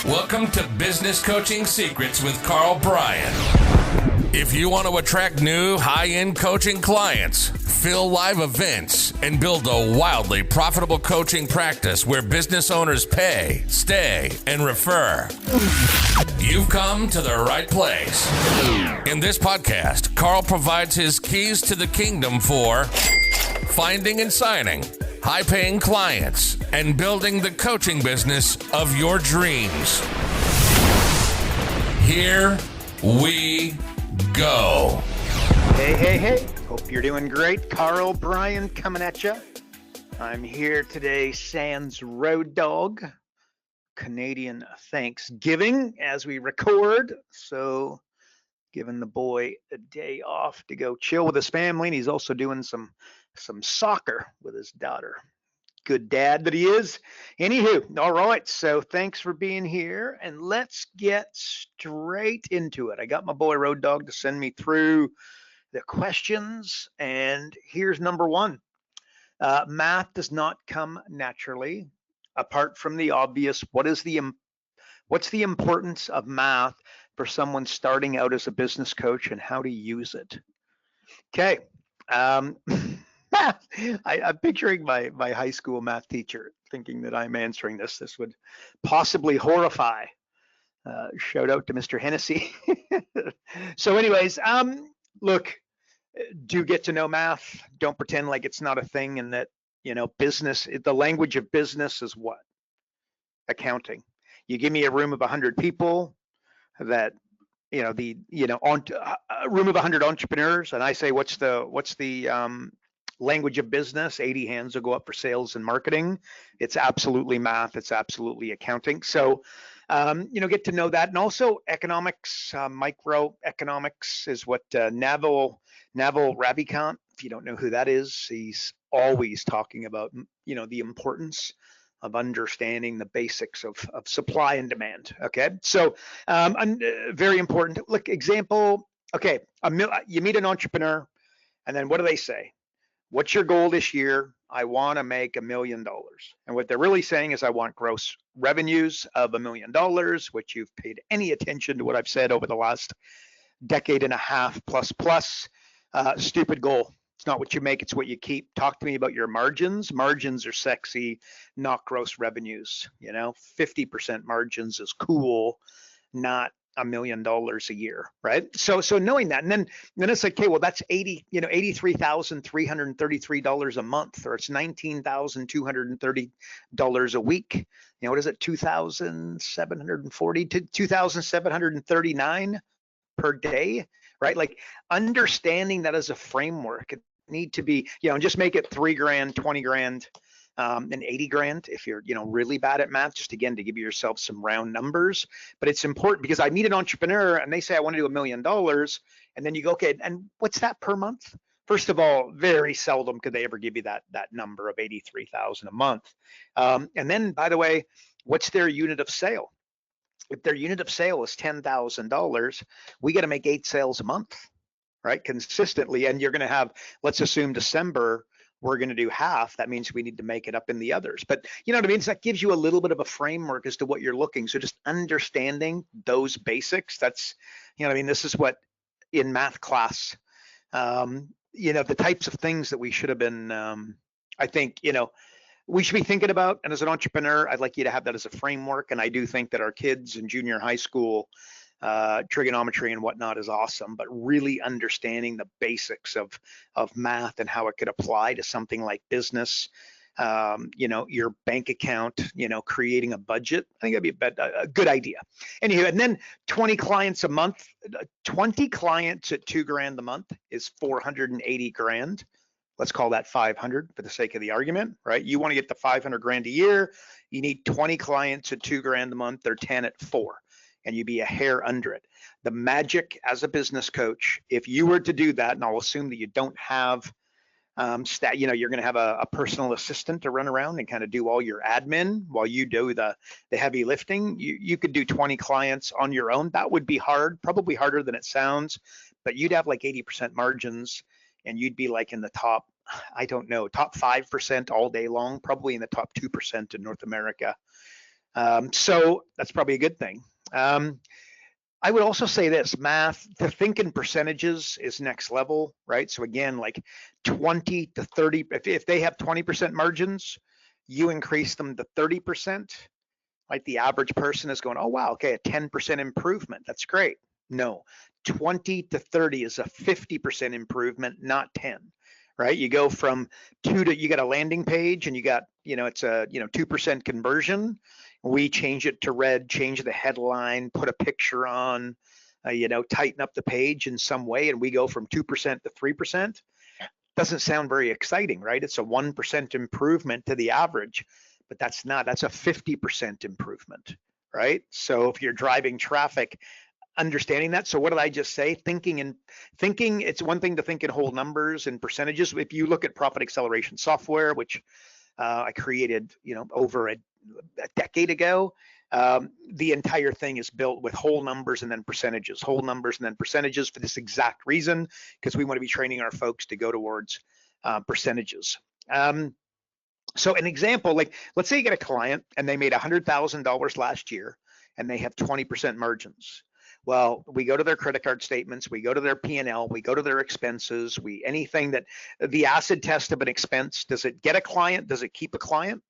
Welcome to Business Coaching Secrets with Karl, Bryan. If you want to attract new high-end coaching clients, fill live events, and build a wildly profitable coaching practice where business owners pay, stay, and refer, you've come to the right place. In this podcast, Karl provides his keys to the kingdom for finding and signing high-paying clients and building the coaching business of your dreams. Here we go. Hey. Hope you're doing great. Karl, Bryan coming at you. I'm here today, sans Road Dog. Canadian Thanksgiving as we record. So giving the boy a day off to go chill with his family. And he's also doing some soccer with his daughter. Good dad that he is. Anywho, all right. So thanks for being here, and let's get straight into it. I got my boy Road Dog to send me through the questions, and here's number one. Math does not come naturally. Apart from the obvious, what's the importance of math for someone starting out as a business coach, and how to use it? Okay. I'm picturing my high school math teacher thinking that I'm answering this. This would possibly horrify. Shout out to Mr. Hennessy. So anyways, look, do get to know math. Don't pretend like it's not a thing, and that, business, the language of business is what? Accounting. You give me a room of 100 people that, a room of 100 entrepreneurs, and I say, what's the language of business? 80 hands will go up for sales and marketing. It's absolutely math. It's absolutely accounting. So, get to know that. And also economics, microeconomics is what Naval Ravikant, if you don't know who that is, he's always talking about, the importance of understanding the basics of supply and demand. Okay. So, very important. Look, example. Okay. You meet an entrepreneur, and then what do they say? What's your goal this year? I want to make $1 million. And what they're really saying is, I want gross revenues of $1 million, which you've paid any attention to what I've said over the last decade and a half plus. Stupid goal. It's not what you make, it's what you keep. Talk to me about your margins. Margins are sexy, not gross revenues. 50% margins is cool, not $1 million a year, right? So knowing that, and then it's like, okay, well, that's $83,333 a month, or it's $19,230 a week. What is it? 2,740 to 2,739 per day, right? Like, understanding that as a framework, it need to be, just make it $3,000, $20,000. And 80 grand if you're, really bad at math, just again, to give yourself some round numbers. But it's important because I meet an entrepreneur and they say, I want to do $1 million. And then you go, okay, and what's that per month? First of all, very seldom could they ever give you that number of 83,000 a month. And then, by the way, what's their unit of sale? If their unit of sale is $10,000, we got to make 8 sales a month, right? Consistently. And you're going to have, let's assume December, we're going to do half. That means we need to make it up in the others. But you know what I mean? So that gives you a little bit of a framework as to what you're looking. So just understanding those basics, that's, this is what in math class, the types of things that we should have been, I think, we should be thinking about. And as an entrepreneur, I'd like you to have that as a framework. And I do think that our kids in junior high school, trigonometry and whatnot is awesome, but really understanding the basics of math and how it could apply to something like business, your bank account, creating a budget. I think that'd be a good idea. Anywho, and then 20 clients a month, 20 clients at $2,000 a month is 480 grand. Let's call that 500 for the sake of the argument, right? You want to get to 500 grand a year. You need 20 clients at $2,000 a month. They're 10 at 4. And you'd be a hair under it. The magic as a business coach, if you were to do that, and I'll assume that you don't have you're going to have a personal assistant to run around and kind of do all your admin while you do the heavy lifting. You could do 20 clients on your own. That would be hard, probably harder than it sounds, but you'd have like 80% margins, and you'd be like in the top, top 5% all day long, probably in the top 2% in North America. So that's probably a good thing. I would also say this: math, to think in percentages is next level, right? So again, like 20 to 30, if they have 20% margins, you increase them to 30%. Like the average person is going, oh, wow, okay, a 10% improvement. That's great. No, 20 to 30 is a 50% improvement, not 10, right? You go from you got a landing page and you got, it's a, 2% conversion. We change it to red, change the headline, put a picture on, tighten up the page in some way, and we go from 2% to 3%. Doesn't sound very exciting, right? It's a 1% improvement to the average, but that's a 50% improvement, right? So if you're driving traffic, understanding that. So what did I just say? Thinking, it's one thing to think in whole numbers and percentages. If you look at profit acceleration software, which I created, over a decade ago, the entire thing is built with whole numbers and then percentages, whole numbers and then percentages, for this exact reason, because we want to be training our folks to go towards percentages. So an example, like let's say you get a client and they made $100,000 last year and they have 20% margins. Well, we go to their credit card statements, we go to their P&L, we go to their expenses, anything that the acid test of an expense, does it get a client? Does it keep a client?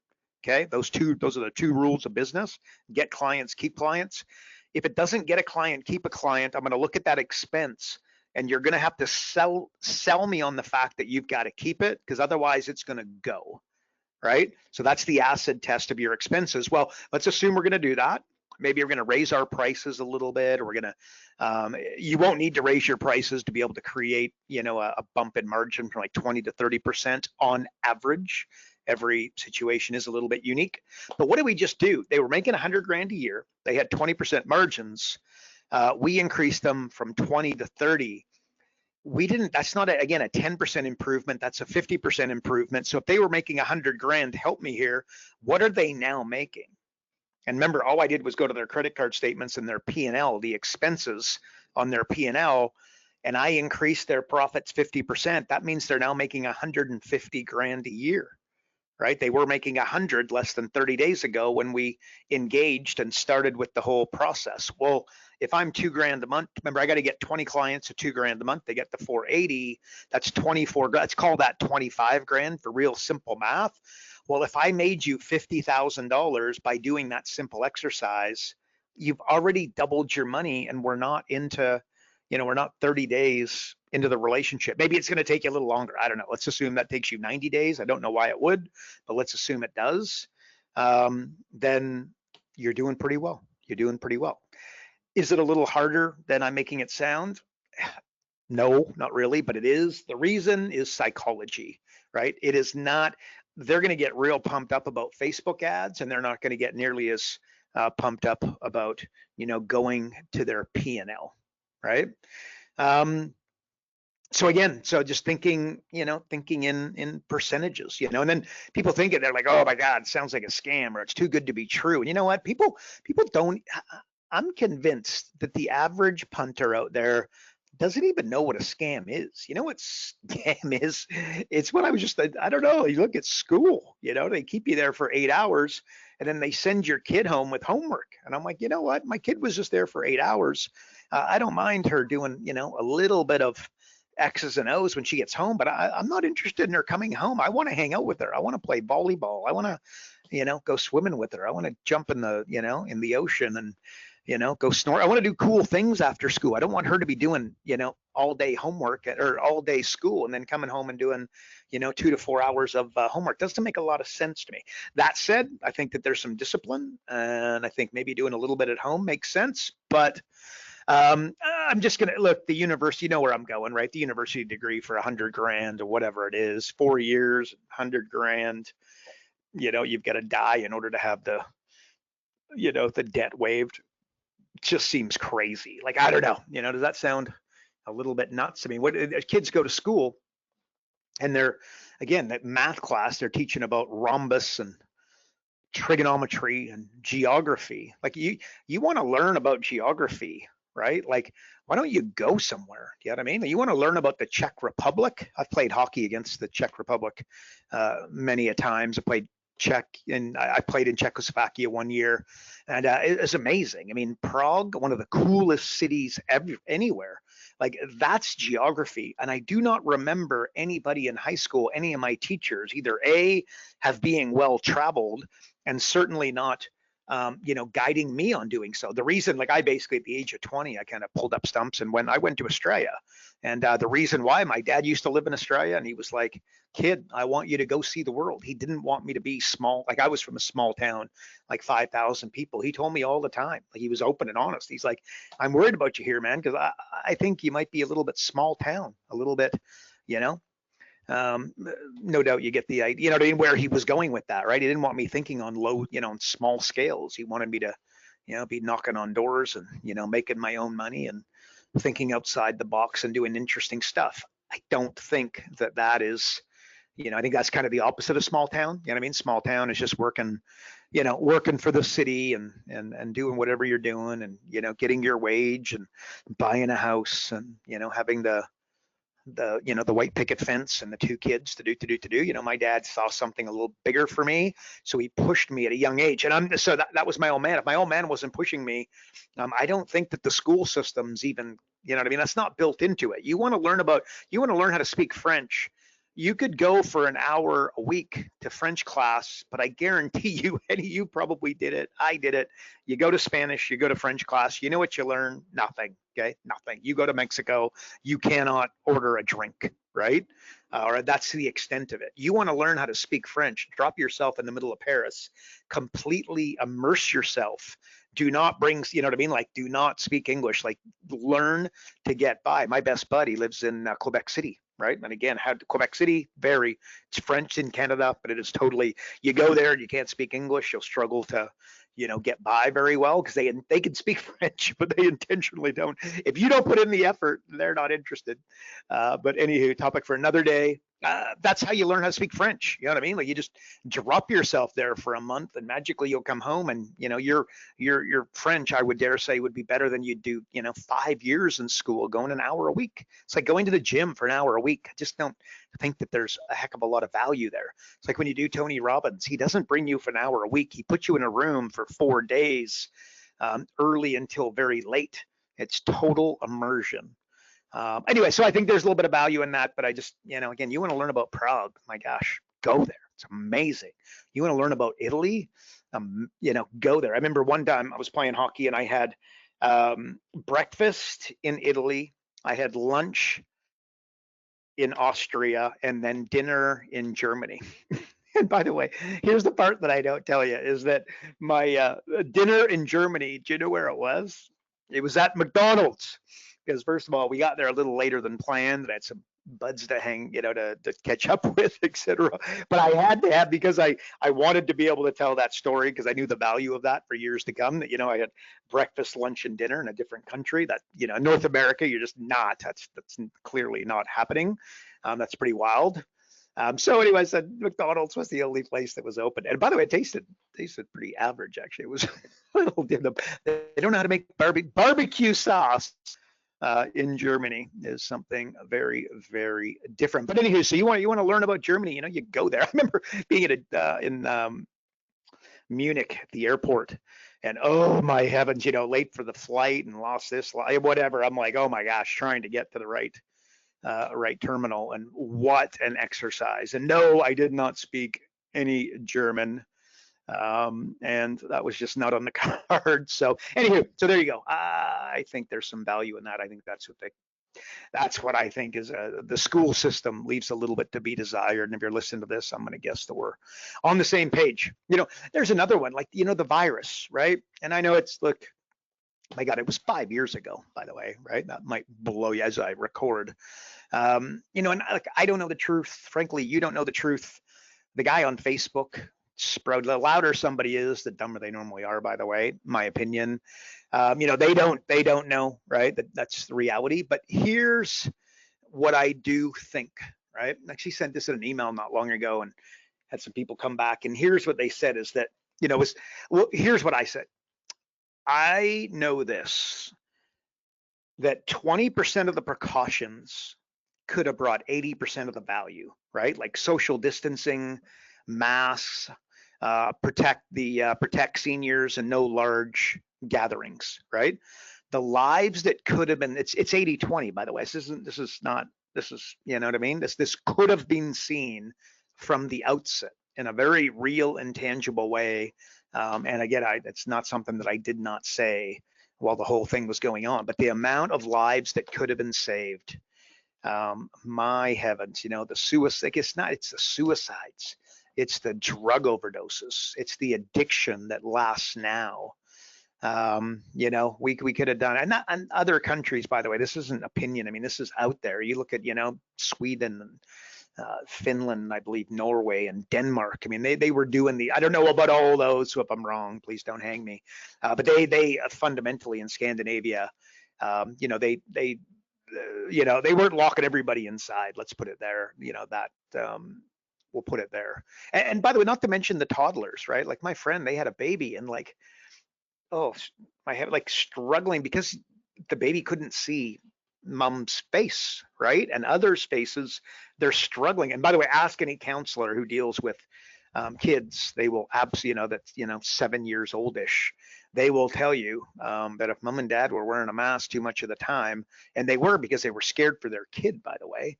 Okay, those are the two rules of business: get clients, keep clients. If it doesn't get a client, keep a client, I'm going to look at that expense, and you're going to have to sell me on the fact that you've got to keep it, because otherwise it's going to go, right? So that's the acid test of your expenses. Well, let's assume we're going to do that. Maybe we're going to raise our prices a little bit, or we're going to, you won't need to raise your prices to be able to create, a bump in margin from like 20 to 30% on average. Every situation is a little bit unique. But what did we just do? They were making 100 grand a year. They had 20% margins. We increased them from 20 to 30. That's not, again, a 10% improvement. That's a 50% improvement. So if they were making 100 grand, help me here, what are they now making? And remember, all I did was go to their credit card statements and their P&L, the expenses on their P&L, and I increased their profits 50%. That means they're now making 150 grand a year, right? They were making 100 less than 30 days ago when we engaged and started with the whole process. Well, if I'm 2 grand a month, remember, I got to get 20 clients at 2 grand a month. They get the 480. That's 24. Let's call that 25 grand for real simple math. Well, if I made you $50,000 by doing that simple exercise, you've already doubled your money, and we're not 30 days into the relationship. Maybe it's going to take you a little longer. I don't know. Let's assume that takes you 90 days. I don't know why it would, but let's assume it does. Then you're doing pretty well. You're doing pretty well. Is it a little harder than I'm making it sound? No, not really, but it is. The reason is psychology, right? It is not. They're going to get real pumped up about Facebook ads, and they're not going to get nearly as pumped up about, going to their P&L, right? So again, just thinking in percentages, and then people think it, they're like, oh my God, it sounds like a scam, or it's too good to be true. And you know what? People don't. I'm convinced that the average punter out there doesn't even know what a scam is. You know what scam is? It's what I don't know. You look at school, they keep you there for 8 hours, and then they send your kid home with homework. And I'm like, you know what? My kid was just there for 8 hours. I don't mind her doing, a little bit of X's and O's when she gets home, but I'm not interested in her coming home. I want to hang out with her. I want to play volleyball. I want to, go swimming with her. I want to jump in the, in the ocean and, go snort. I want to do cool things after school. I don't want her to be doing, all day homework or all day school and then coming home and doing, 2 to 4 hours of homework. Doesn't make a lot of sense to me. That said, I think that there's some discipline, and I think maybe doing a little bit at home makes sense, but I'm just going to look, the university, where I'm going, right? The university degree for 100 grand or whatever it is, 4 years, 100 grand, you've got to die in order to have the, the debt waived. Just seems crazy. Like, I don't know, does that sound a little bit nuts? I mean, what kids go to school and they're, again, that math class, they're teaching about rhombus and trigonometry and geography. Like you want to learn about geography, right? Like, why don't you go somewhere? You know what I mean? You want to learn about the Czech Republic. I've played hockey against the Czech Republic many a times. I played Czech, and I played in Czechoslovakia 1 year, and it was amazing. I mean, Prague, one of the coolest cities anywhere. Like, that's geography. And I do not remember anybody in high school, any of my teachers, either A, have being well traveled, and certainly not guiding me on doing so. The reason, like, I basically at the age of 20, I kind of pulled up stumps, and when I went to Australia, and the reason why, my dad used to live in Australia, and he was like, kid, I want you to go see the world. He didn't want me to be small. Like, I was from a small town, like 5,000 people. He told me all the time, like, he was open and honest. He's like, I'm worried about you here, man, because I think you might be a little bit small town, a little bit, no doubt you get the idea, what I mean, where he was going with that, right? He didn't want me thinking on low, on small scales. He wanted me to, be knocking on doors and, making my own money and thinking outside the box and doing interesting stuff. I don't think that is, I think that's kind of the opposite of small town. You know what I mean? Small town is just working, working for the city and doing whatever you're doing and, getting your wage and buying a house and, having the white picket fence and the two kids to do. My dad saw something a little bigger for me, so he pushed me at a young age. And that was my old man. If my old man wasn't pushing me, I don't think that the school system's even, what I mean? That's not built into it. You want to learn how to speak French. You could go for an hour a week to French class, but I guarantee you, Eddie, you probably did it. I did it. You go to Spanish, you go to French class, you know what you learn? Nothing. Okay, nothing. You go to Mexico, you cannot order a drink, right? Or that's the extent of it. You want to learn how to speak French, drop yourself in the middle of Paris, completely immerse yourself. Do not bring, what I mean? Like, do not speak English. Like, learn to get by. My best buddy lives in Quebec City, right? And again, Quebec City, it's French in Canada, but it is totally, you go there and you can't speak English, you'll struggle to, get by very well because they can speak French, but they intentionally don't. If you don't put in the effort, they're not interested. But anywho, topic for another day. That's how you learn how to speak French. You know what I mean? Like, you just drop yourself there for a month and magically you'll come home and, your French, I would dare say, would be better than you'd do, 5 years in school going an hour a week. It's like going to the gym for an hour a week. I just don't think that there's a heck of a lot of value there. It's like when you do Tony Robbins, he doesn't bring you for an hour a week. He puts you in a room for 4 days, early until very late. It's total immersion. Anyway, so I think there's a little bit of value in that, but I just, again, you want to learn about Prague, my gosh, go there. It's amazing. You want to learn about Italy, go there. I remember one time I was playing hockey and I had breakfast in Italy. I had lunch in Austria and then dinner in Germany. And by the way, here's the part that I don't tell you is that my dinner in Germany, do you know where it was? It was at McDonald's. Because first of all, we got there a little later than planned, and I had some buds to hang, to catch up with, etc. But I had to have, because I wanted to be able to tell that story because I knew the value of that for years to come. That I had breakfast, lunch, and dinner in a different country. That North America, you're just not. That's clearly not happening. That's pretty wild. So anyway, I said McDonald's was the only place that was open. And by the way, it tasted pretty average actually. It was a little. They don't know how to make barbecue sauce. In Germany is something very, very different. But anywho, so you want to learn about Germany, you go there. I remember being at in Munich at the airport, and oh my heavens, late for the flight and lost this whatever. I'm like, oh my gosh, trying to get to the right terminal, and what an exercise. And no, I did not speak any German. And that was just not on the card. So anywho, so there you go. I think there's some value in that. I think that's what I think is the school system leaves a little bit to be desired. And if you're listening to this, I'm going to guess that we're on the same page. There's another one, like, the virus, right? And I know look, my God, it was 5 years ago, by the way, right? That might blow you as I record. And like, I don't know the truth. Frankly, you don't know the truth. The guy on Facebook, sprout, the louder somebody is, the dumber they normally are, by the way, my opinion. They don't know, right? That's the reality. But here's what I do think, right? I actually sent this in an email not long ago and had some people come back. And here's what they said is that, here's what I said. I know this, that 20% of the precautions could have brought 80% of the value, right? Like social distancing, masks, protect seniors and no large gatherings, right? The lives that could have been, it's 80-20, by the way. This is not, this is, you know what I mean? This could have been seen from the outset in a very real and tangible way. And again, it's not something that I did not say while the whole thing was going on, but the amount of lives that could have been saved, my heavens, you know, the suicide, it's the suicides, it's the drug overdoses, it's the addiction that lasts now. You know, we could have done, and not in other countries, by the way, this isn't opinion. I mean, this is out there. You look at, you know, Sweden and Finland, I believe Norway and Denmark. I mean, they were doing I don't know about all those, so if I'm wrong, please don't hang me. But they fundamentally in Scandinavia, you know, you know, they weren't locking everybody inside. Let's put it there. You know, that we'll put it there. And by the way, not to mention the toddlers, right? Like my friend, they had a baby and like, oh, I have like struggling because the baby couldn't see mom's face, right? And other spaces, they're struggling. And by the way, ask any counselor who deals with kids, they will absolutely, you know, that's, you know, 7 years oldish, they will tell you that if mom and dad were wearing a mask too much of the time, and they were because they were scared for their kid, by the way.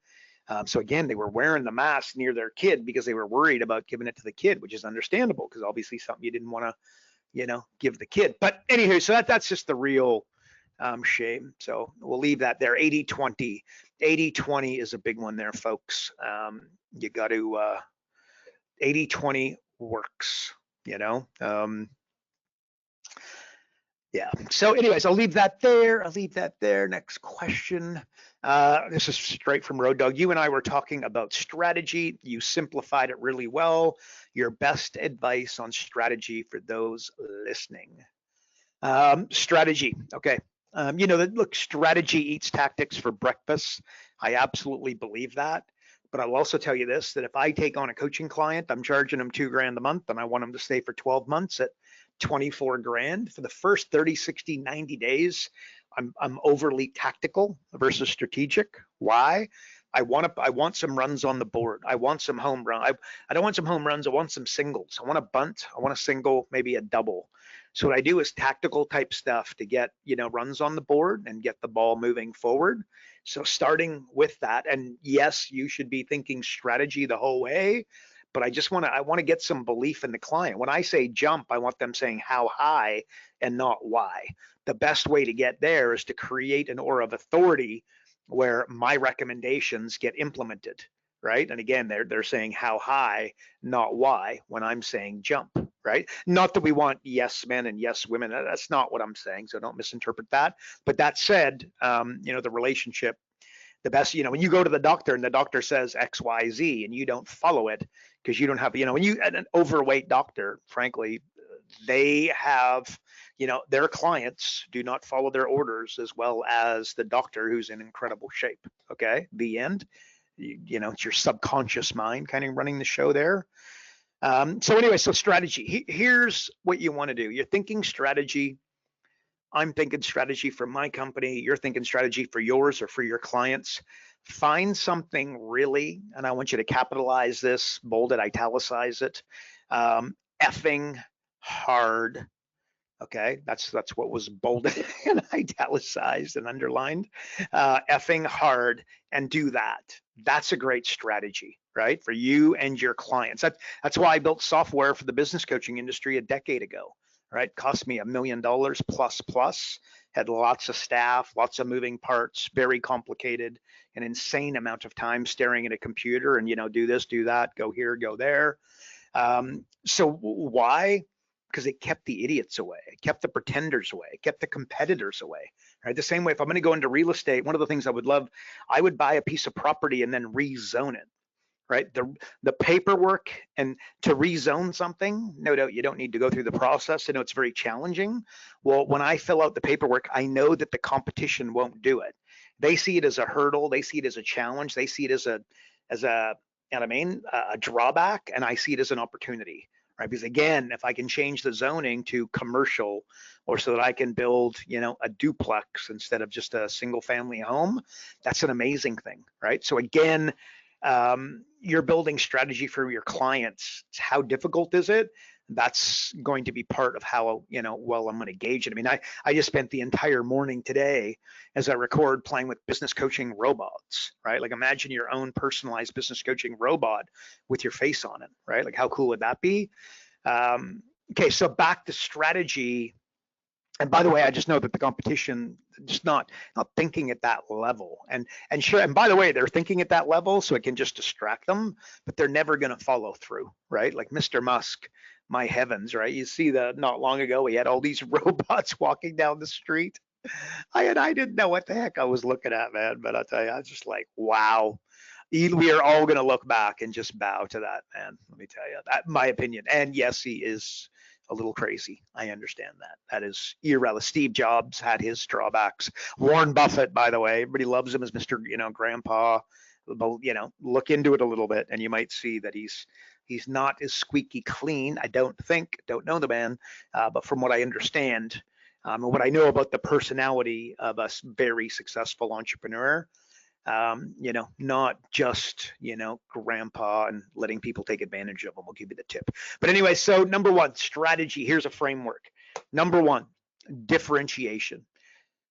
So again, they were wearing the mask near their kid because they were worried about giving it to the kid, which is understandable because obviously something you didn't want to, you know, give the kid. But anyway, so that's just the real shame. So we'll leave that there. 80-20. 80-20 is a big one there, folks. You got to 80-20 works, you know. Yeah. So anyways, I'll leave that there. Next question. This is straight from Road Dog. You and I were talking about strategy. You simplified it really well. Your best advice on strategy for those listening. Strategy. Okay. You know, look, strategy eats tactics for breakfast. I absolutely believe that. But I'll also tell you this, that if I take on a coaching client, I'm charging them $2,000 a month and I want them to stay for 12 months at 24 grand. For the first 30, 60, 90 days, I'm overly tactical versus strategic. Why? I want some runs on the board. I want some home run. I don't want some home runs. I want some singles. I want a bunt. I want a single, maybe a double. So what I do is tactical type stuff to get, you know, runs on the board and get the ball moving forward. So starting with that, and yes, you should be thinking strategy the whole way, but I want to get some belief in the client. When I say jump, I want them saying how high and not why. The best way to get there is to create an aura of authority where my recommendations get implemented, right? And again, they're saying how high, not why, when I'm saying jump, right? Not that we want yes men and yes women. That's not what I'm saying, so don't misinterpret that. But that said, you know, the relationship, the best, you know, when you go to the doctor and the doctor says X, Y, Z, and you don't follow it because you don't have, you know, when you an overweight doctor, frankly, they have, you know, their clients do not follow their orders as well as the doctor who's in incredible shape. Okay, the end. You know, it's your subconscious mind kind of running the show there. So anyway, so strategy. Here's what you want to do. You're thinking strategy. I'm thinking strategy for my company. You're thinking strategy for yours or for your clients. Find something really, and I want you to capitalize this, bold it, italicize it, effing hard. Okay, that's what was bolded and italicized and underlined. Effing hard, and do that. That's a great strategy, right, for you and your clients. That's why I built software for the business coaching industry a decade ago. Right, cost me $1 million plus. Had lots of staff, lots of moving parts, very complicated, an insane amount of time staring at a computer and, you know, do this, do that, go here, go there. So why? Because it kept the idiots away, it kept the pretenders away, it kept the competitors away, right? The same way, if I'm going to go into real estate, one of the things I would love, I would buy a piece of property and then rezone it, right? The paperwork, and to rezone something, no doubt you don't need to go through the process. I know it's very challenging. Well, when I fill out the paperwork, I know that the competition won't do it. They see it as a hurdle, they see it as a challenge, they see it as a you know what I mean, a drawback, and I see it as an opportunity. Right? Because again, if I can change the zoning to commercial, or so that I can build, you know, a duplex instead of just a single family home, that's an amazing thing, right? So again, You're building strategy for your clients. How difficult is it? That's going to be part of how, well, I'm going to gauge it. I mean, I just spent the entire morning today as I record playing with business coaching robots, right? Like imagine your own personalized business coaching robot with your face on it, right? Like how cool would that be? Okay, so back to strategy. And by the way, I just know that the competition just not thinking at that level. And sure, and by the way, they're thinking at that level, so it can just distract them, but they're never going to follow through, right? Like Mr. Musk, my heavens, right? You see that not long ago, he had all these robots walking down the street. I didn't know what the heck I was looking at, man. But I'll tell you, I was just like, wow. We are all going to look back and just bow to that, man. Let me tell you, that my opinion. And yes, he is a little crazy. I understand that. That is irrelevant. Steve Jobs had his drawbacks. Warren Buffett, by the way, everybody loves him as Mr. Grandpa. Look into it a little bit, and you might see that he's not as squeaky clean. I don't know the man, but from what I understand, and what I know about the personality of a very successful entrepreneur, not just, grandpa and letting people take advantage of them. We'll give you the tip. But anyway, so number one, strategy. Here's a framework. Number one, differentiation.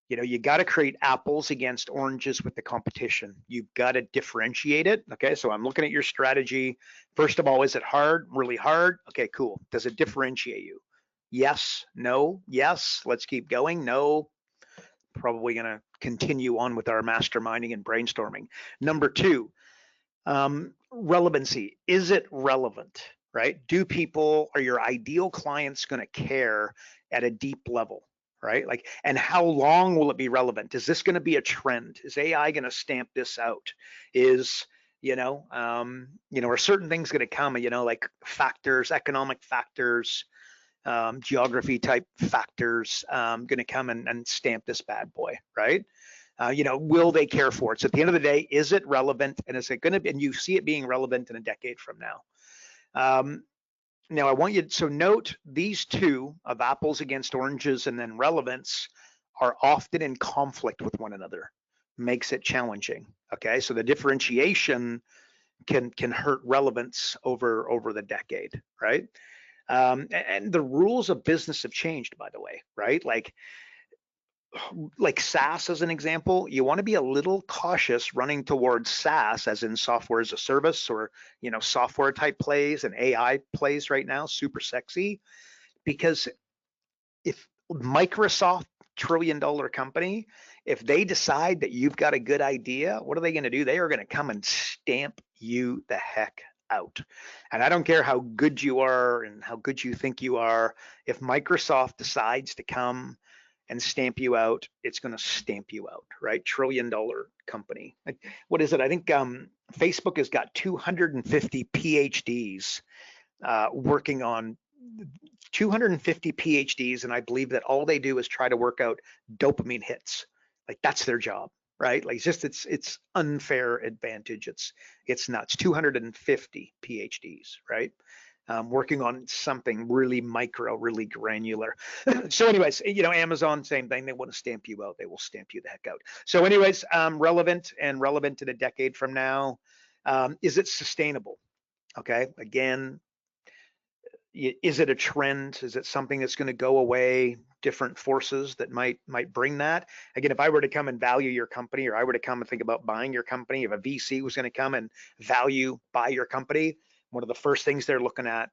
You got to create apples against oranges with the competition. You've got to differentiate it. Okay, so I'm looking at your strategy. First of all, is it hard? Really hard? Okay, cool. Does it differentiate you? Yes, no, yes. Let's keep going. No, probably going to continue on with our masterminding and brainstorming. Number two, relevancy. Is it relevant, right? Are your ideal clients going to care at a deep level, right? Like, and how long will it be relevant? Is this going to be a trend? Is AI going to stamp this out? Are certain things going to come, like factors, economic factors, geography type factors going to come and stamp this bad boy, right? Will they care for it? So at the end of the day, is it relevant? And is it going to be, and you see it being relevant in a decade from now. Now I want you to, so note these two of apples against oranges and then relevance are often in conflict with one another, makes it challenging. Okay, so the differentiation can hurt relevance over the decade, right? And the rules of business have changed, by the way, right? Like SaaS as an example, you want to be a little cautious running towards SaaS, as in software as a service, or software type plays and AI plays right now, super sexy. Because if Microsoft, trillion-dollar company, if they decide that you've got a good idea, what are they going to do? They are going to come and stamp you the heck out. And I don't care how good you are and how good you think you are. If Microsoft decides to come and stamp you out, it's going to stamp you out, right? $1 trillion company. What is it? I think Facebook has got 250 PhDs working on 250 PhDs, and I believe that all they do is try to work out dopamine hits. Like that's their job, right? Like it's unfair advantage. It's nuts. 250 PhDs, right? Working on something really micro, really granular. So anyways, Amazon, same thing. They want to stamp you out. They will stamp you the heck out. So anyways, relevant in a decade from now. Is it sustainable? Okay, again, is it a trend? Is it something that's going to go away? Different forces that might bring that. Again, if I were to come and value your company, or I were to come and think about buying your company, if a VC was going to come and buy your company, one of the first things they're looking at,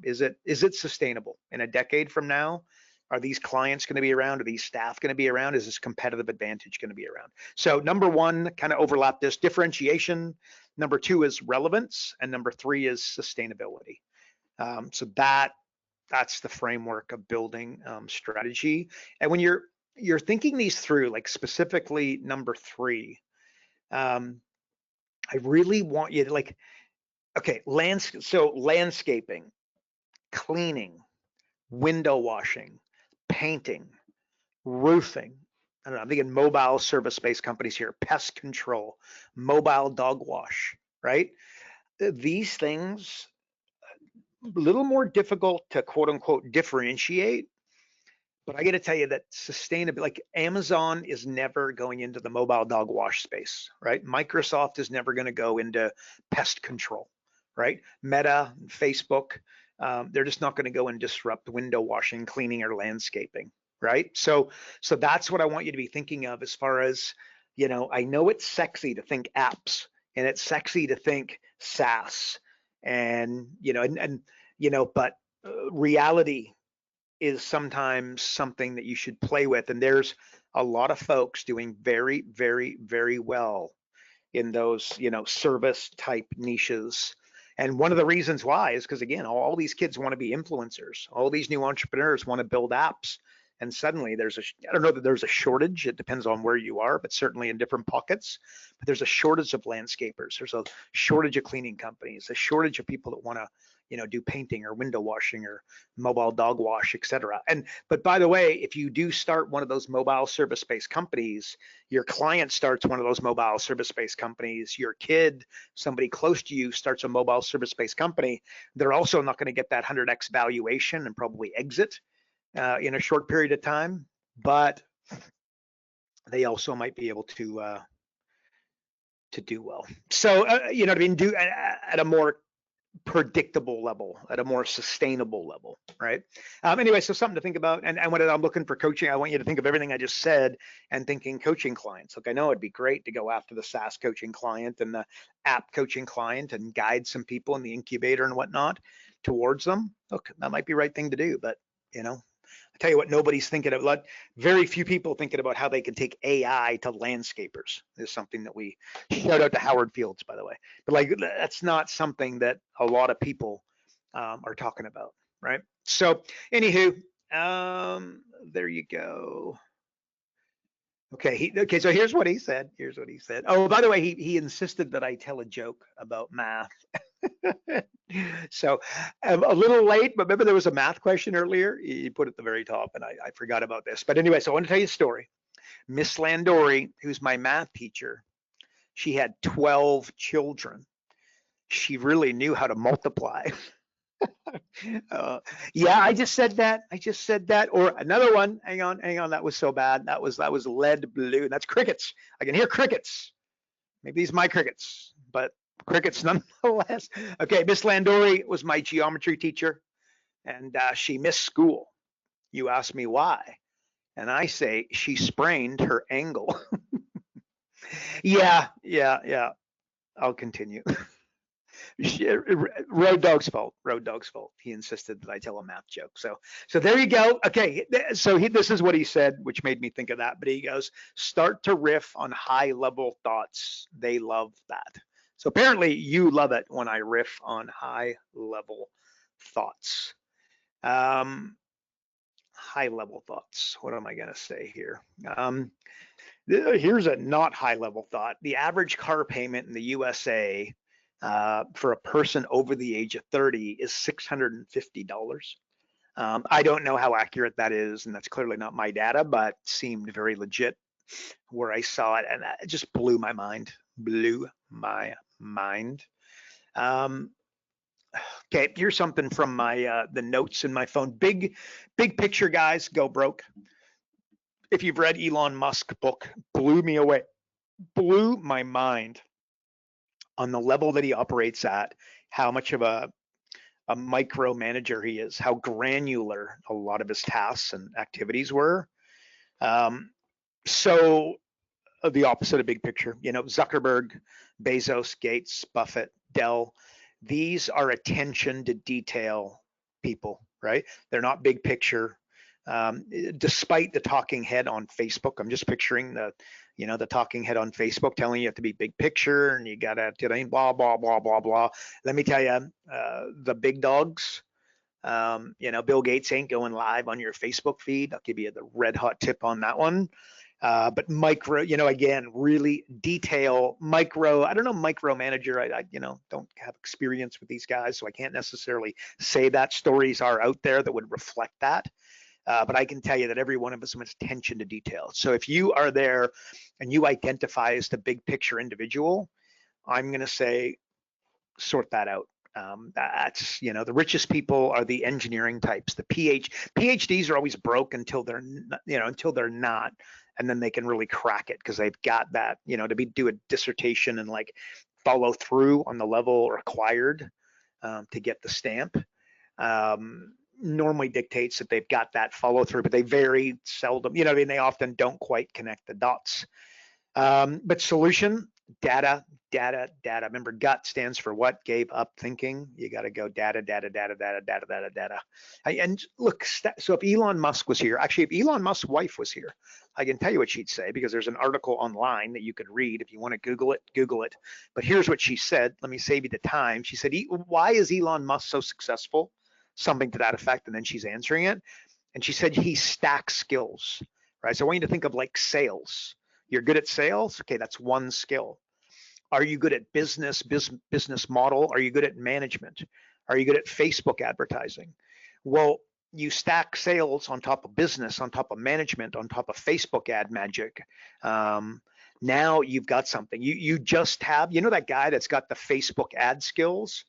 is it sustainable in a decade from now? Are these clients going to be around? Are these staff going to be around? Is this competitive advantage going to be around? So number one, kind of overlap this, differentiation. Number two is relevance, and number three is sustainability. So that's the framework of building strategy. And when you're thinking these through, like specifically number three, I really want you to okay, landscaping, cleaning, window washing, painting, roofing. I don't know, I'm thinking mobile service-based companies here, pest control, mobile dog wash, right? These things, a little more difficult to quote unquote differentiate, But I got to tell you that sustainability, like Amazon is never going into the mobile dog wash space, right? Microsoft is never going to go into pest control, right? Meta, Facebook, they're just not going to go and disrupt window washing, cleaning, or landscaping, right? So that's what I want you to be thinking of as far as, I know it's sexy to think apps and it's sexy to think SaaS, and but reality is sometimes something that you should play with. And there's a lot of folks doing very, very, very well in those, service type niches. And one of the reasons why is because, again, all these kids want to be influencers. All these new entrepreneurs want to build apps. And suddenly I don't know that there's a shortage. It depends on where you are, but certainly in different pockets. But there's a shortage of landscapers. There's a shortage of cleaning companies, a shortage of people that want to, do painting or window washing or mobile dog wash, etc. But by the way, if you do start one of those mobile service-based companies, your client starts one of those mobile service-based companies, your kid, somebody close to you starts a mobile service-based company, they're also not going to get that 100x valuation and probably exit in a short period of time, but they also might be able to do well. So, do at a more predictable level, at a more sustainable level, right? Anyway, so something to think about. And when I'm looking for coaching, I want you to think of everything I just said and thinking coaching clients. Look, I know it'd be great to go after the SaaS coaching client and the app coaching client and guide some people in the incubator and whatnot towards them. Look, that might be the right thing to do, but I tell you what, nobody's thinking of. Very few people thinking about how they can take AI to landscapers. Is something that we shout out to Howard Fields, by the way. But that's not something that a lot of people are talking about, right? So, anywho, there you go. Okay, so here's what he said. Oh, by the way, he insisted that I tell a joke about math. So I'm a little late, but remember there was a math question earlier? He put it at the very top, and I forgot about this. But anyway, so I want to tell you a story. Miss Landori, who's my math teacher, she had 12 children. She really knew how to multiply. Yeah, I just said that. Or another one. Hang on. That was so bad. That was lead blue. That's crickets. I can hear crickets. Maybe these are my crickets, but crickets nonetheless. Okay, Miss Landori was my geometry teacher, and she missed school. You ask me why, and I say she sprained her ankle. Yeah. I'll continue. Road Dog's fault. He insisted that I tell a math joke. So there you go. Okay, so this is what he said, which made me think of that. But he goes, start to riff on high level thoughts. They love that. So apparently you love it when I riff on high level thoughts. High level thoughts. What am I going to say here? Here's a not high level thought. The average car payment in the USA for a person over the age of 30 is $650. I don't know how accurate that is, and that's clearly not my data, but seemed very legit where I saw it, and it just blew my mind. Okay, here's something from my the notes in my phone. Big picture, guys, go broke. If you've read Elon Musk book, blew me away, blew my mind on the level that he operates at, how much of a micromanager he is, how granular a lot of his tasks and activities were. So the opposite of big picture, Zuckerberg, Bezos, Gates, Buffett, Dell, these are attention to detail people, right? They're not big picture. Despite the talking head on Facebook, I'm just picturing the talking head on Facebook telling you have to be big picture and you gotta blah blah blah blah blah. Let me tell you, the big dogs, Bill Gates ain't going live on your Facebook feed. I'll give you the red hot tip on that one. But micro, again, really detail, micro. I don't know, micromanager. I don't have experience with these guys, so I can't necessarily say that. Stories are out there that would reflect that. But I can tell you that every one of us has attention to detail. So if you are there and you identify as the big picture individual, I'm going to say sort that out. That's, the richest people are the engineering types. The PhDs are always broke until they're, until they're not, and then they can really crack it because they've got that, do a dissertation and like follow through on the level required to get the stamp. Normally dictates that they've got that follow through, but they very seldom, they often don't quite connect the dots. But solution, data. Remember, gut stands for what? Gave up thinking. You got to go data. And look, so if Elon Musk was here, actually, if Elon Musk's wife was here, I can tell you what she'd say, because there's an article online that you could read. If you want to Google it. But here's what she said. Let me save you the time. She said, why is Elon Musk so successful? Something to that effect. And then she's answering it. And she said, he stacks skills, right? So I want you to think of like sales. You're good at sales. Okay, that's one skill. Are you good at business model? Are you good at management? Are you good at Facebook advertising? Well, you stack sales on top of business, on top of management, on top of Facebook ad magic. Now you've got something. You just have, that guy that's got the Facebook ad skills,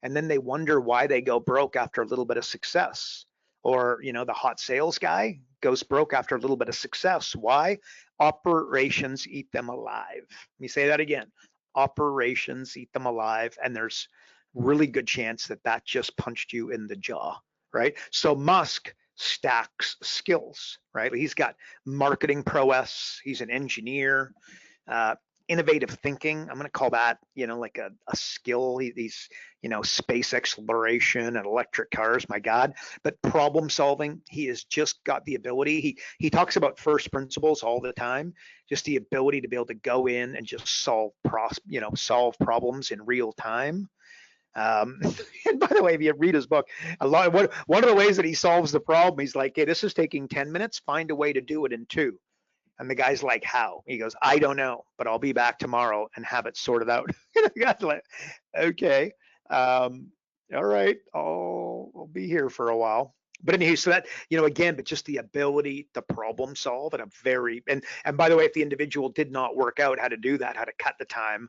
and then they wonder why they go broke after a little bit of success. Or, the hot sales guy goes broke after a little bit of success. Why? Operations eat them alive. Let me say that again. Operations eat them alive, and there's really good chance that just punched you in the jaw, right? So Musk stacks skills, right? He's got marketing prowess. He's an engineer, innovative thinking. I'm going to call that, like a skill. He's, space exploration and electric cars, my God. But problem solving, he has just got the ability. He talks about first principles all the time, just the ability to be able to go in and just solve problems in real time. And by the way, if you read his book, one of the ways that he solves the problem, he's like, hey, this is taking 10 minutes, find a way to do it in 2. And the guy's like, how? He goes, I don't know, but I'll be back tomorrow and have it sorted out. The guy's like, okay, all right, I'll be here for a while. But anyway, so that, again, but just the ability to problem solve at a very, and by the way, if the individual did not work out how to do that, how to cut the time,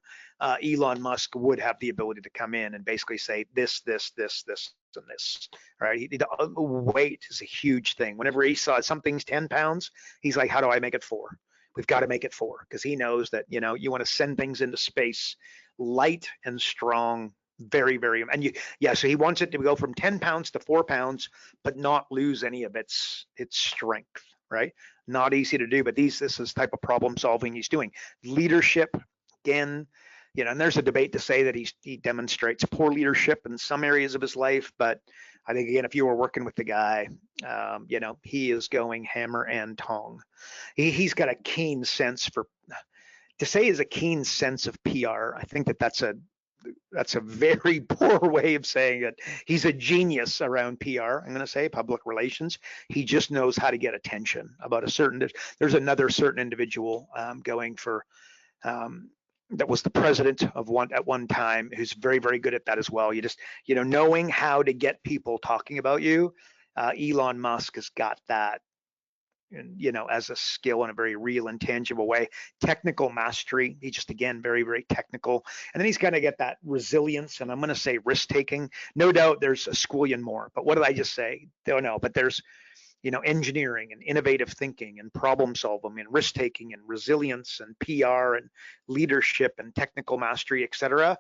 Elon Musk would have the ability to come in and basically say this, and this, right? Weight is a huge thing. Whenever he saw something's 10 pounds, he's like, how do I make it 4? We've got to make it 4, because he knows that, you want to send things into space light and strong, very, very, and so he wants it to go from 10 pounds to 4 pounds, but not lose any of its strength, right? Not easy to do, but this is type of problem solving he's doing. Leadership, again, and there's a debate to say that he demonstrates poor leadership in some areas of his life, but I think, again, if you were working with the guy, he is going hammer and tong. He's got a keen sense for, to say is a keen sense of PR. I think that's a very poor way of saying it. He's a genius around PR, I'm going to say, public relations. He just knows how to get attention about there's another certain individual going for, that was the president of at one time, who's very, very good at that as well. You just, knowing how to get people talking about you. Elon Musk has got that, and as a skill in a very real and tangible way. Technical mastery, he just, again, very, very technical. And then he's going to get that resilience, and I'm going to say risk taking. No doubt there's a squillion more, but what did I just say? Don't know, but there's, engineering and innovative thinking and problem solving and risk taking and resilience and PR and leadership and technical mastery, etc.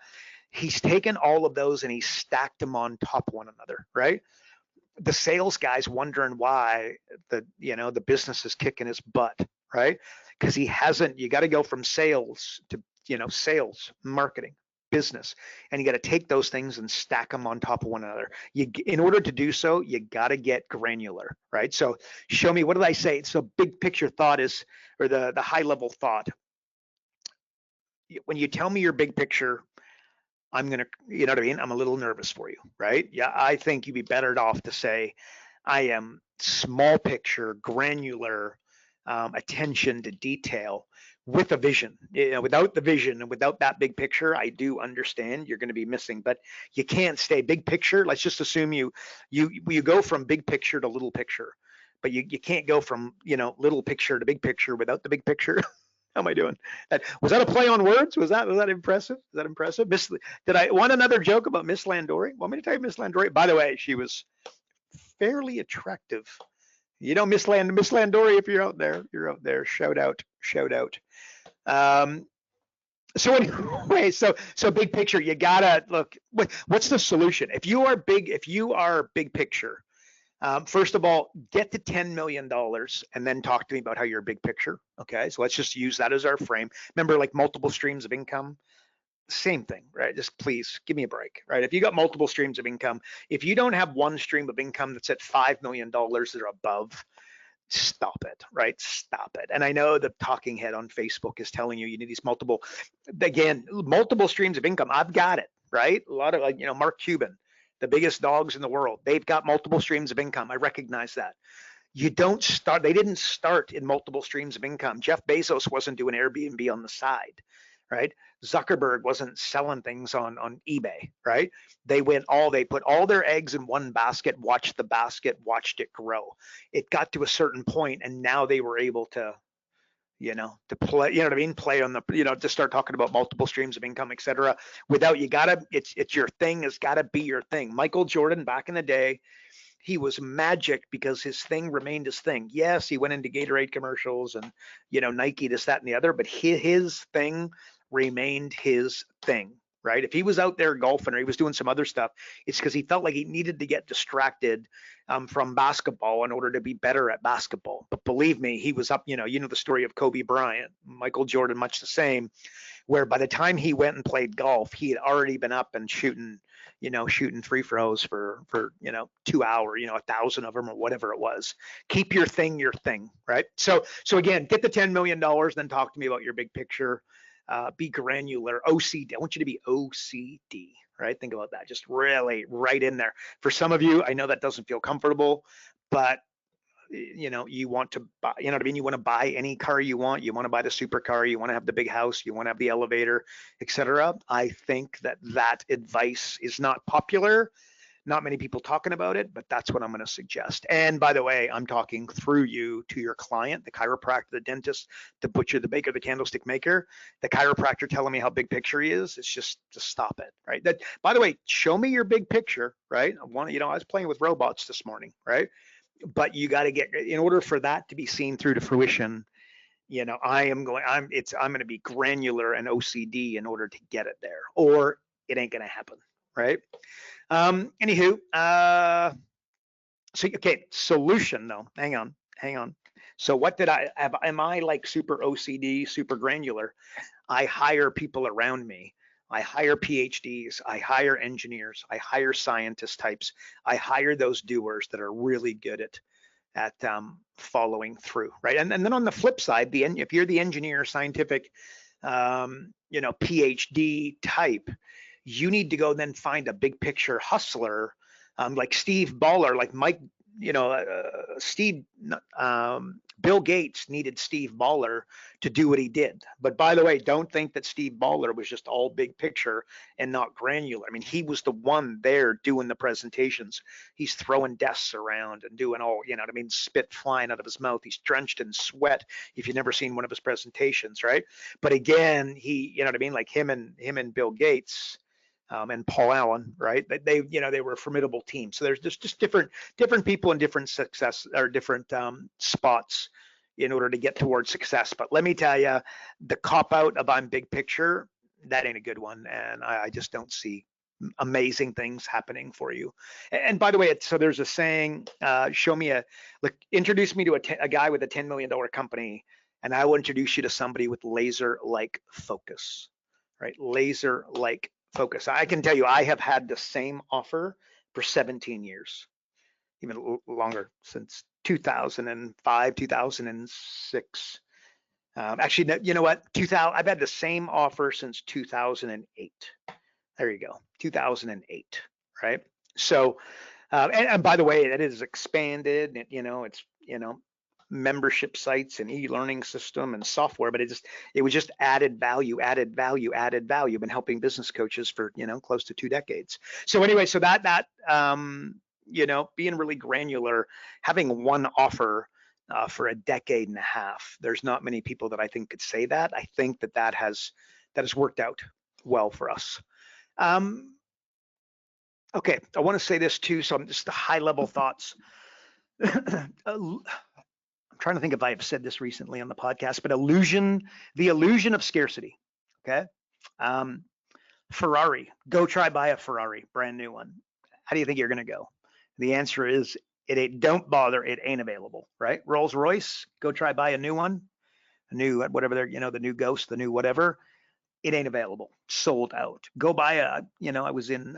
He's taken all of those and he's stacked them on top of one another, right? The sales guy's wondering why the business is kicking his butt, right? Because he hasn't. You got to go from sales to sales, marketing, business, and you got to take those things and stack them on top of one another. In order to do so, you got to get granular, right? So show me, what did I say? So big picture thought is, or the high level thought. When you tell me your big picture, I'm going to, you know what I mean? I'm a little nervous for you, right? Yeah, I think you'd be better off to say, I am small picture, granular, attention to detail with a vision. Without the vision and without that big picture, I do understand you're going to be missing, but you can't stay big picture. Let's just assume you go from big picture to little picture, but you can't go from, little picture to big picture without the big picture. How am I doing? Was that a play on words? Was that impressive? Was that impressive? Did I want another joke about Miss Landori? Want me to tell you Miss Landori? By the way, she was fairly attractive. You know, Miss Landori, if you're out there, Shout out, shout out. So anyway, so big picture, you gotta look. What's the solution? If you are big picture, first of all, get to $10 million and then talk to me about how you're big picture. Okay, so let's just use that as our frame. Remember, like multiple streams of income, same thing, right? Just please give me a break, right? If you got multiple streams of income, if you don't have one stream of income that's at $5 million or above, stop it, right? Stop it. And I know the talking head on Facebook is telling you need these multiple streams of income. I've got it, right? A lot of, like, Mark Cuban, the biggest dogs in the world, they've got multiple streams of income. I recognize that. They didn't start in multiple streams of income. Jeff Bezos wasn't doing Airbnb on the side, right? Zuckerberg wasn't selling things on eBay, right? They put all their eggs in one basket, watched the basket, watched it grow. It got to a certain point, and now they were able to, to play, play on the, to start talking about multiple streams of income, et cetera. Without, it's your thing, it's gotta be your thing. Michael Jordan, back in the day, he was magic because his thing remained his thing. Yes, he went into Gatorade commercials and, Nike, this, that, and the other, but his thing remained his thing, right? If he was out there golfing or he was doing some other stuff, it's because he felt like he needed to get distracted from basketball in order to be better at basketball. But believe me, he was up, the story of Kobe Bryant, Michael Jordan, much the same, where by the time he went and played golf, he had already been up and shooting free throws for 2 hours, 1,000 of them or whatever it was. Keep your thing, right? So again, get the $10 million, then talk to me about your big picture. Be granular, OCD. I want you to be OCD, right? Think about that. Just really right in there. For some of you, I know that doesn't feel comfortable, but you want to buy, you want to buy any car you want. You want to buy the supercar. You want to have the big house. You want to have the elevator, etc. I think that advice is not popular. Not many people talking about it, but that's what I'm going to suggest. And by the way, I'm talking through you to your client, the chiropractor, the dentist, the butcher, the baker, the candlestick maker, the chiropractor telling me how big picture he is. It's just stop it, right? That, by the way, show me your big picture, right? I was playing with robots this morning, right? But you got to get, in order for that to be seen through to fruition, I'm going to be granular and OCD in order to get it there, or it ain't going to happen, right? Anywho, solution though. Hang on. So what did I have? Am I like super OCD, super granular? I hire people around me. I hire PhDs, I hire engineers, I hire scientist types. I hire those doers that are really good at following through, right? And then on the flip side, if you're the engineer, scientific, PhD type, you need to go then find a big picture hustler, like Steve Ballmer, like Mike, Bill Gates needed Steve Ballmer to do what he did. But by the way, don't think that Steve Ballmer was just all big picture and not granular. I mean, he was the one there doing the presentations. He's throwing desks around and doing all, spit flying out of his mouth. He's drenched in sweat if you've never seen one of his presentations, right? But again, he, like him and Bill Gates, and Paul Allen, right? They were a formidable team. So there's just different people in different success or different spots in order to get towards success. But let me tell you, the cop out of I'm big picture, that ain't a good one. And I just don't see amazing things happening for you. And by the way, so there's a saying, introduce me to a guy with a $10 million company, and I will introduce you to somebody with laser-like focus, right? Laser-like focus. I can tell you, I have had the same offer for 17 years, even longer, since 2005, 2006. Actually, you know what? I've had the same offer since 2008. There you go, 2008, right? So, and by the way, it is expanded. It's membership sites and e-learning system and software, but it was just added value. I've been helping business coaches for close to 2 decades. So anyway, so that being really granular, having one offer for a decade and a half. There's not many people that I think could say that. I think that has worked out well for us. Okay, I want to say this too. So I'm just the high level thoughts. I'm trying to think if I have said this recently on the podcast, but the illusion of scarcity. Okay. Ferrari, go try buy a Ferrari, brand new one. How do you think you're going to go? The answer is don't bother. It ain't available, right? Rolls Royce, go try buy a new one, a new whatever they're, the new Ghost, the new whatever. It ain't available, sold out. Go buy I was in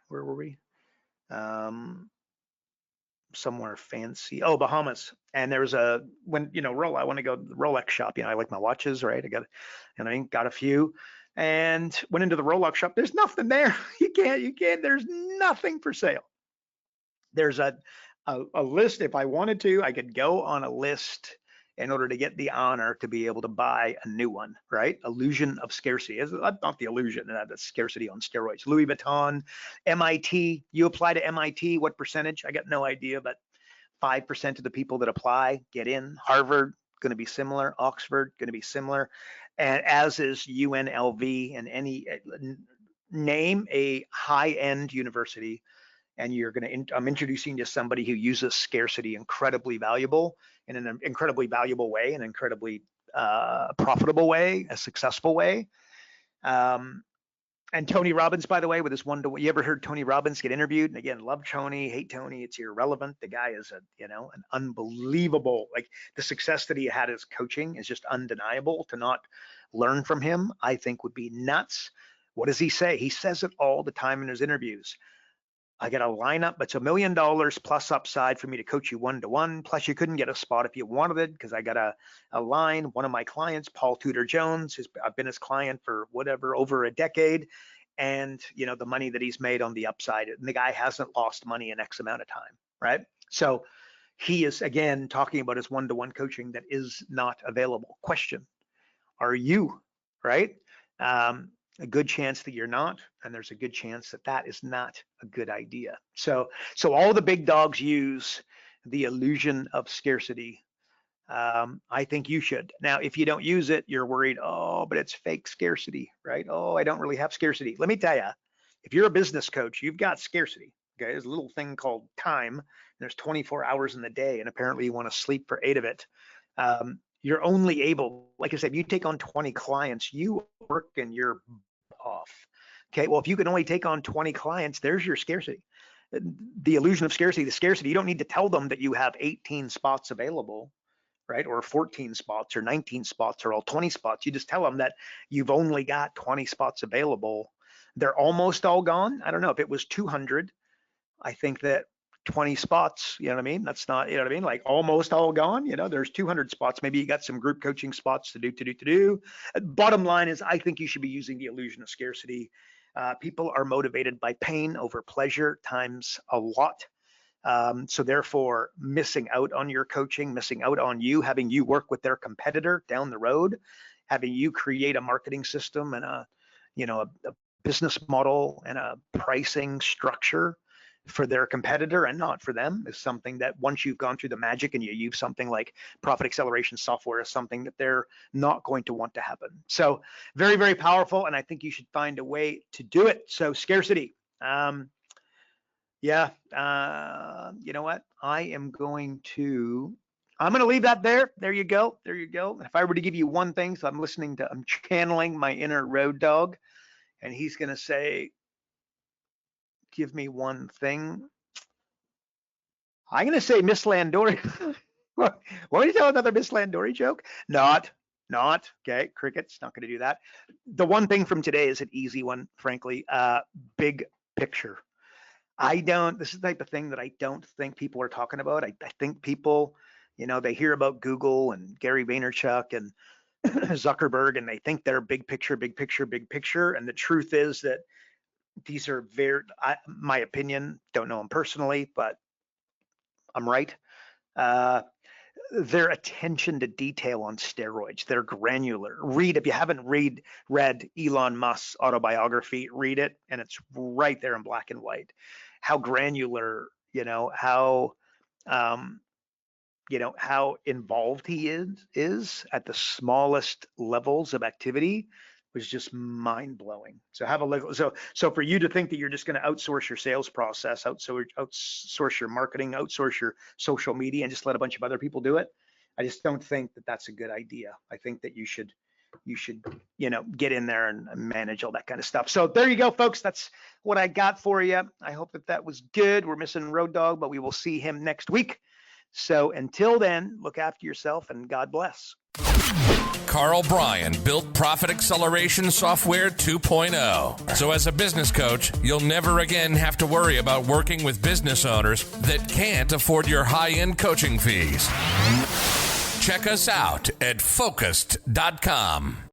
where were we? Somewhere fancy. Oh, Bahamas. And there was I want to go to the Rolex shop. I like my watches, right? I got a few and went into the Rolex shop. There's nothing there. You can't, there's nothing for sale. There's a list. If I wanted to, I could go on a list in order to get the honor to be able to buy a new one, right? Illusion of scarcity. It's not the illusion, that's scarcity on steroids. Louis Vuitton, MIT, you apply to MIT, what percentage? I got no idea, but 5% of the people that apply get in. Harvard, going to be similar. Oxford, going to be similar. And as is UNLV and any, name a high-end university, and I'm introducing to somebody who uses scarcity incredibly valuable in an incredibly valuable way, an incredibly profitable way, a successful way. And Tony Robbins, by the way, with his one-to-one, you ever heard Tony Robbins get interviewed? And again, love Tony, hate Tony, it's irrelevant. The guy is an unbelievable, like the success that he had as coaching is just undeniable. To not learn from him, I think would be nuts. What does he say? He says it all the time in his interviews. I got a lineup, it's $1 million plus upside for me to coach you one-to-one. Plus you couldn't get a spot if you wanted it because I got a line. One of my clients, Paul Tudor Jones, I've been his client for over a decade. And the money that he's made on the upside, and the guy hasn't lost money in X amount of time, right? So he is, again, talking about his one-to-one coaching that is not available. Question, are you, right? A good chance that you're not, and there's a good chance that is not a good idea. So all the big dogs use the illusion of scarcity. I think you should. Now, if you don't use it, you're worried, oh, but it's fake scarcity, right? Oh, I don't really have scarcity. Let me tell you, if you're a business coach, you've got scarcity. Okay, there's a little thing called time. There's 24 hours in the day, and apparently you want to sleep for 8 of it. You're only able, like I said, you take on 20 clients, you work and you're off. Okay, well, if you can only take on 20 clients, there's your scarcity. The illusion of scarcity, you don't need to tell them that you have 18 spots available, right? Or 14 spots or 19 spots or all 20 spots. You just tell them that you've only got 20 spots available. They're almost all gone. I don't know if it was 200. I think that 20 spots, you know what I mean? That's not, like almost all gone. There's 200 spots. Maybe you got some group coaching spots to do. Bottom line is, I think you should be using the illusion of scarcity. People are motivated by pain over pleasure times a lot. So therefore, missing out on your coaching, missing out on you, having you work with their competitor down the road, having you create a marketing system and a business model and a pricing structure for their competitor and not for them is something that once you've gone through the magic and you use something like profit acceleration software is something that they're not going to want to happen. So very, very powerful. And I think you should find a way to do it. So scarcity. You know what? I'm going to leave that there. There you go. If I were to give you one thing, so I'm channeling my inner road dog, and he's going to say, give me one thing. I'm going to say Miss Landori. Want me to tell another Miss Landori joke? Not. Okay, crickets, not going to do that. The one thing from today is an easy one, frankly. Big picture. This is the type of thing that I don't think people are talking about. I think people, they hear about Google and Gary Vaynerchuk and Zuckerberg, and they think they're big picture. And the truth is that these are my opinion, don't know them personally, but I'm right. Their attention to detail on steroids, they're granular. If you haven't read Elon Musk's autobiography, read it, and it's right there in black and white. How granular, how how involved he is at the smallest levels of activity was just mind blowing. So have a look. So for you to think that you're just going to outsource your sales process, outsource your marketing, outsource your social media, and just let a bunch of other people do it, I just don't think that that's a good idea. I think that you should get in there and manage all that kind of stuff. So there you go, folks. That's what I got for you. I hope that was good. We're missing Road Dogg, but we will see him next week. So until then, look after yourself and God bless. Karl Bryan built Profit Acceleration Software 2.0. So as a business coach, you'll never again have to worry about working with business owners that can't afford your high-end coaching fees. Check us out at focused.com.